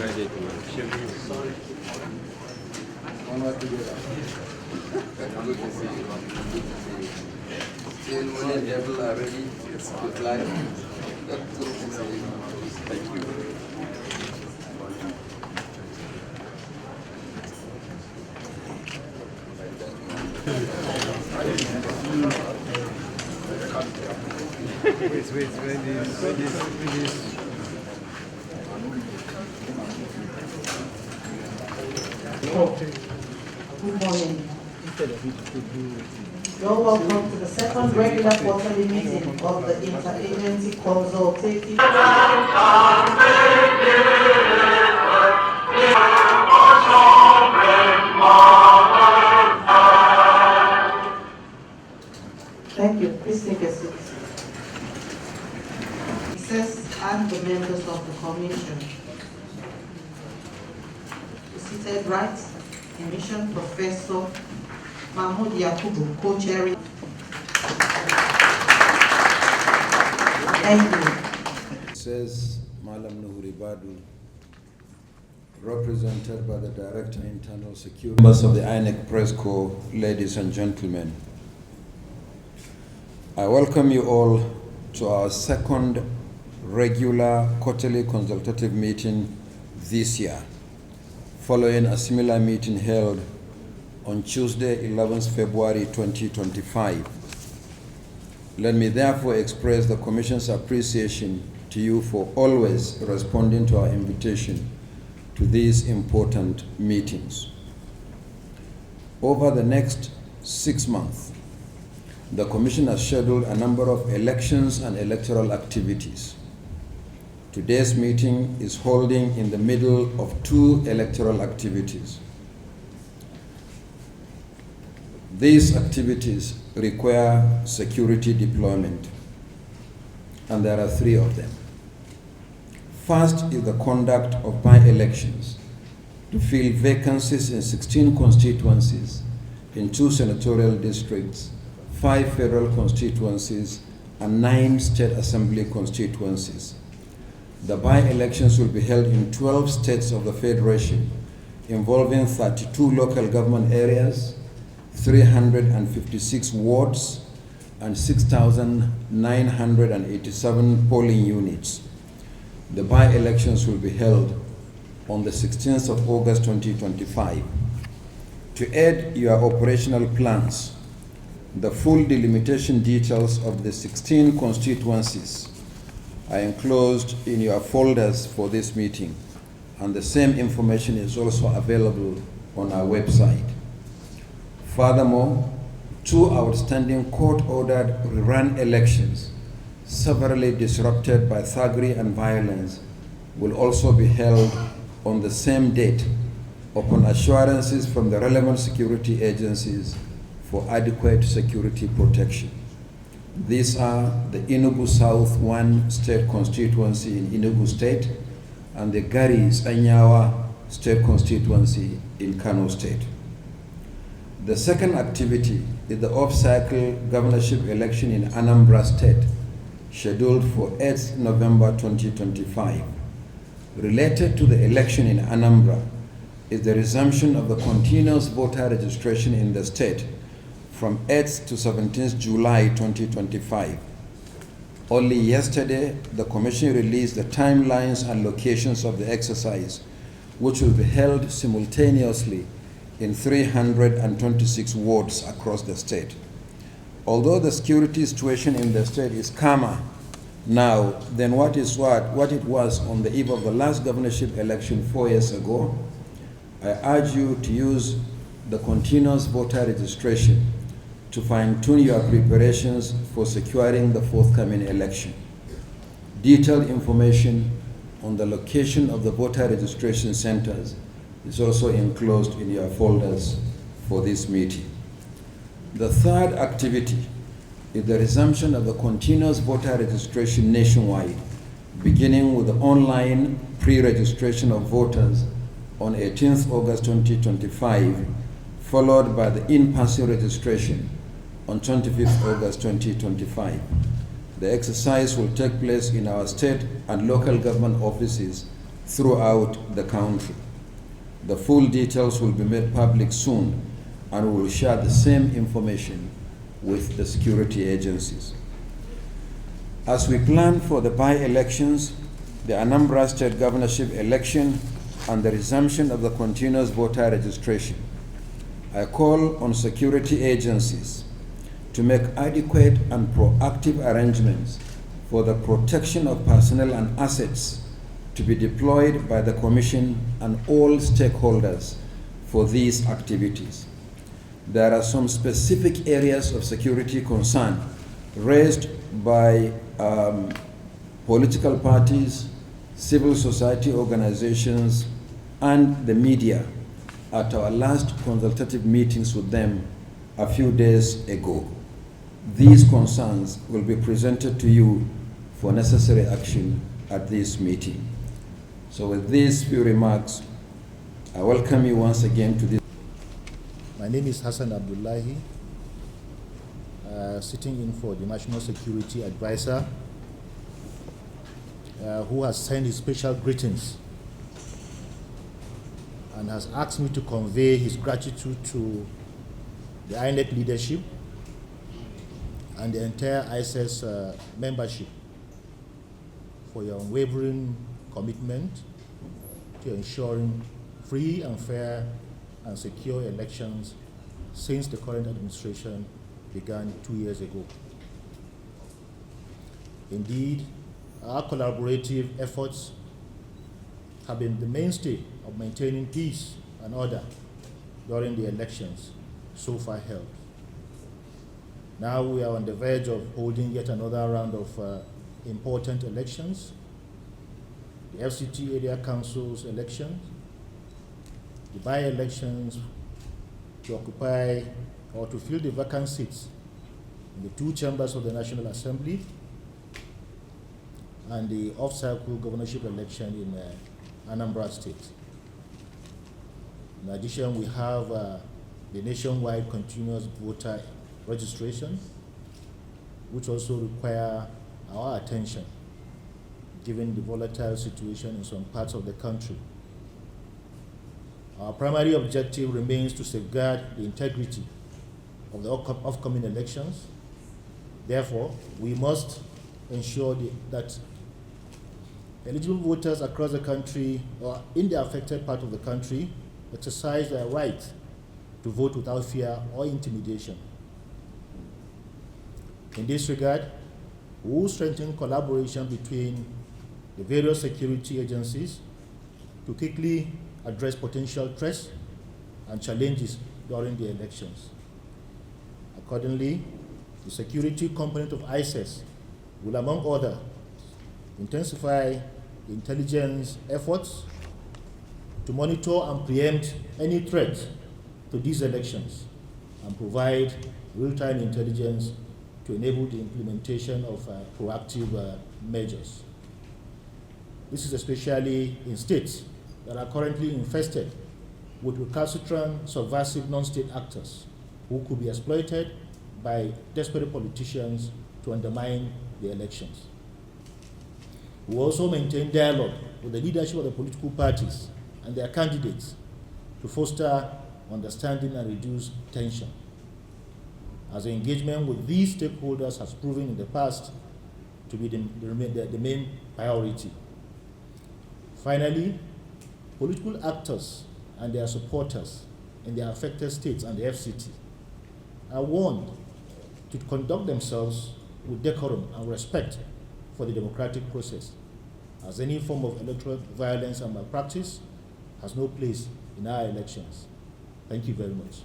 Onward together. Good to see you. Good to see you. Still willing and able are ready to fly. Good to see you. Thank you. Wait. Good morning. You're welcome to the second regular quarterly meeting of the Interagency Consultative. Thank you. Please take a seat. And the members of the commission. Seated right, Commission Professor Mahmoud Yakubu, co-chairing. Thank you. Says Malam Nuhuri Badu, represented by the Director Internal Security. Members of the NEC Press Corps, ladies and gentlemen, I welcome you all to our second regular quarterly consultative meeting this year, following a similar meeting held on Tuesday, 11th February 2025. Let me therefore express the Commission's appreciation to you for always responding to our invitation to these important meetings. Over the next 6 months, the Commission has scheduled a number of elections and electoral activities. Today's meeting is holding in the middle of 2 electoral activities. These activities require security deployment, and there are 3 of them. First is the conduct of by-elections to fill vacancies in 16 constituencies in 2 senatorial districts, 5 federal constituencies, and 9 state assembly constituencies. The by-elections will be held in 12 states of the Federation, involving 32 local government areas, 356 wards, and 6,987 polling units. The by-elections will be held on the 16th of August 2025. To aid your operational plans, the full delimitation details of the 16 constituencies are enclosed in your folders for this meeting, and the same information is also available on our website. Furthermore, 2 outstanding court-ordered rerun elections, severely disrupted by thuggery and violence, will also be held on the same date upon assurances from the relevant security agencies for adequate security protection. These are the Enugu South 1 state constituency in Enugu State and the Garis Anyawa state constituency in Kano State. The second activity is the off-cycle governorship election in Anambra State, scheduled for 8th November 2025. Related to the election in Anambra is the resumption of the continuous voter registration in the state from 8th to 17th July 2025. Only yesterday, the Commission released the timelines and locations of the exercise, which will be held simultaneously in 326 wards across the state. Although the security situation in the state is calmer now than what it was on the eve of the last governorship election 4 years ago, I urge you to use the continuous voter registration to fine-tune your preparations for securing the forthcoming election. Detailed information on the location of the voter registration centers is also enclosed in your folders for this meeting. The third activity is the resumption of the continuous voter registration nationwide, beginning with the online pre-registration of voters on 18th August 2025, followed by the in-person registration on 25th August 2025. The exercise will take place in our state and local government offices throughout the country. The full details will be made public soon, and we will share the same information with the security agencies. As we plan for the by-elections, the Anambra State Governorship election, and the resumption of the continuous voter registration, I call on security agencies to make adequate and proactive arrangements for the protection of personnel and assets to be deployed by the Commission and all stakeholders for these activities. There are some specific areas of security concern raised by political parties, civil society organizations, and the media at our last consultative meetings with them a few days ago. These concerns will be presented to you for necessary action at this meeting. So with these few remarks, I welcome you once again to this. My name is Hassan Abdullahi, sitting in for the National Security Advisor, who has sent his special greetings and has asked me to convey his gratitude to the NEC leadership and the entire ISIS membership for your unwavering commitment to ensuring free and fair and secure elections since the current administration began 2 years ago. Indeed, our collaborative efforts have been the mainstay of maintaining peace and order during the elections so far held. Now we are on the verge of holding yet another round of important elections, the FCT Area Council's elections, the by-elections to occupy or to fill the vacant seats in the 2 chambers of the National Assembly, and the off-cycle governorship election in Anambra State. In addition, we have the nationwide continuous voter registration, which also require our attention given the volatile situation in some parts of the country. Our primary objective remains to safeguard the integrity of the upcoming elections. Therefore, we must ensure that eligible voters across the country or in the affected part of the country exercise their right to vote without fear or intimidation. In this regard, we will strengthen collaboration between the various security agencies to quickly address potential threats and challenges during the elections. Accordingly, the security component of ISIS will, among others, intensify the intelligence efforts to monitor and preempt any threat to these elections and provide real-time intelligence to enable the implementation of proactive measures. This is especially in states that are currently infested with recalcitrant, subversive non-state actors who could be exploited by desperate politicians to undermine the elections. We also maintain dialogue with the leadership of the political parties and their candidates to foster understanding and reduce tension, as engagement with these stakeholders has proven in the past to be the main priority. Finally, political actors and their supporters in the affected states and the FCT are warned to conduct themselves with decorum and respect for the democratic process, as any form of electoral violence and malpractice has no place in our elections. Thank you very much.